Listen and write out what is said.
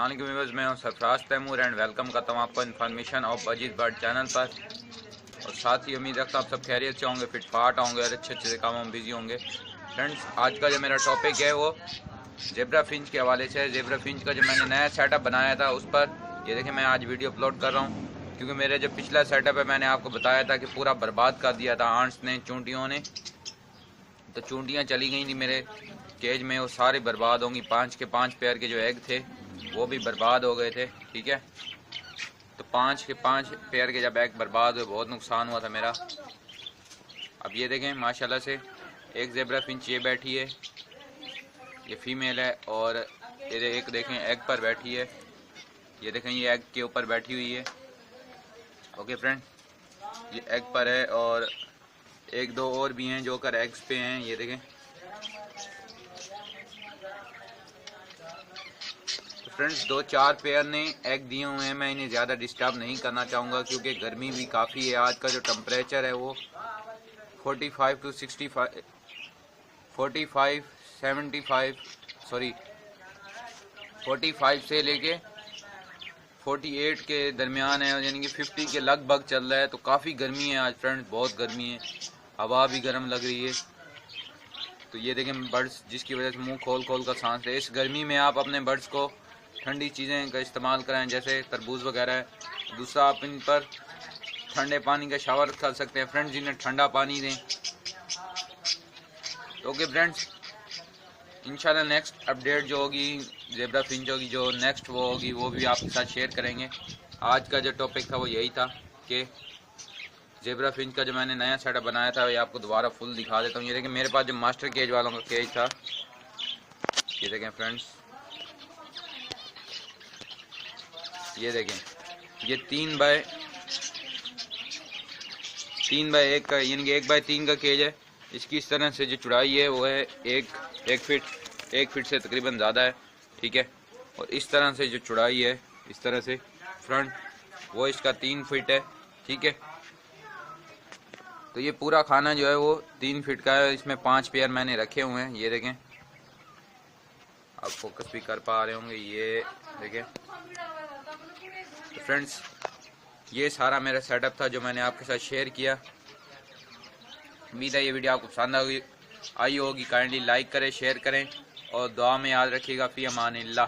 अस्सलाम वालेकुम व्यूअर्स, मैं हूं सरफराज तैमूर एंड वेलकम करता हूं आपको information of Ajit bird channel पर। और साथ ही उम्मीद रखता हूं आप सब खैरियत से होंगे, फिट फाट होंगे और अच्छे अच्छे कामों में बिजी होंगे। फ्रेंड्स, आज का जो मेरा टॉपिक है वो ज़ेब्रा फिंच के हवाले से है। ज़ेब्रा फिंच का जो मैंने नया सेटअप बनाया था उस पर ये देखें, मैं आज वीडियो अपलोड कर रहा हूँ क्योंकि मेरे जो पिछला सेटअप है मैंने आपको बताया था कि पूरा बर्बाद कर दिया था आंट्स ने, चूंटियों ने। तो चूंटियाँ चली गई थी मेरे केज में, वो सारे बर्बाद होंगी। 5 के 5 पेयर के जो एग थे वो भी बर्बाद हो गए थे। ठीक है, तो 5 के 5 पेयर के जब एग बर्बाद हुए बहुत नुकसान हुआ था मेरा। अब ये देखें माशाल्लाह से एक ज़ेब्रा फिंच ये बैठी है, ये फीमेल है, और ये एक देखें एग पर बैठी है। ये देखें ये एग के ऊपर बैठी हुई है। ओके फ्रेंड, ये एग पर है और एक दो और भी हैं जो कर एग्स पे हैं। ये देखें फ्रेंड्स, 2-4 पेयर ने एग दिए हुए हैं। मैं इन्हें ज़्यादा डिस्टर्ब नहीं करना चाहूँगा क्योंकि गर्मी भी काफ़ी है। आज का जो टेम्परेचर है वो 45 to 65 45 75 सॉरी 45 से लेके 48 के दरमियान है, यानी कि 50 के लगभग चल रहा है। तो काफ़ी गर्मी है आज फ्रेंड्स, बहुत गर्मी है, हवा भी गर्म लग रही है। तो ये देखें बर्ड्स जिसकी वजह से मुंह खोल खोल कर सांस ले। इस गर्मी में आप अपने बर्ड्स को ठंडी चीज़ें का इस्तेमाल करें, जैसे तरबूज वगैरह है। दूसरा, आप इन पर ठंडे पानी का शावर कर सकते हैं फ्रेंड्स, जिन्हें ठंडा पानी दें। तो ओके फ्रेंड्स, इंशाल्लाह नेक्स्ट अपडेट जो होगी ज़ेब्रा फिंच होगी, जो नेक्स्ट वो होगी वो भी आपके साथ शेयर करेंगे। आज का जो टॉपिक था वो यही था कि ज़ेब्रा फिंच का जो मैंने नया सेटअप बनाया था ये आपको दोबारा फुल दिखा देता हूँ। ये देखें मेरे पास जो मास्टर केज वालों का केज था, ये देखें फ्रेंड्स, ये देखें ये 3 बाय 1 का, यानी कि 1 बाय 3 का केज है। इसकी इस तरह से जो चौड़ाई है वो है एक फीट से तकरीबन ज़्यादा है। ठीक है, और इस तरह से जो चौड़ाई है इस तरह से फ्रंट वो इसका 3 फीट है। ठीक है, तो ये पूरा खाना जो है वो 3 फीट का है। इसमें 5 पेयर मैंने रखे हुए हैं। ये देखें, आप फोकस भी कर पा रहे होंगे, ये देखें। तो फ्रेंड्स, ये सारा मेरा सेटअप था जो मैंने आपके साथ शेयर किया। उम्मीद है ये वीडियो आपको पसंद आई होगी। काइंडली लाइक करें, शेयर करें और दुआ में याद रखिएगा। फ़ी अमानिल्लाह।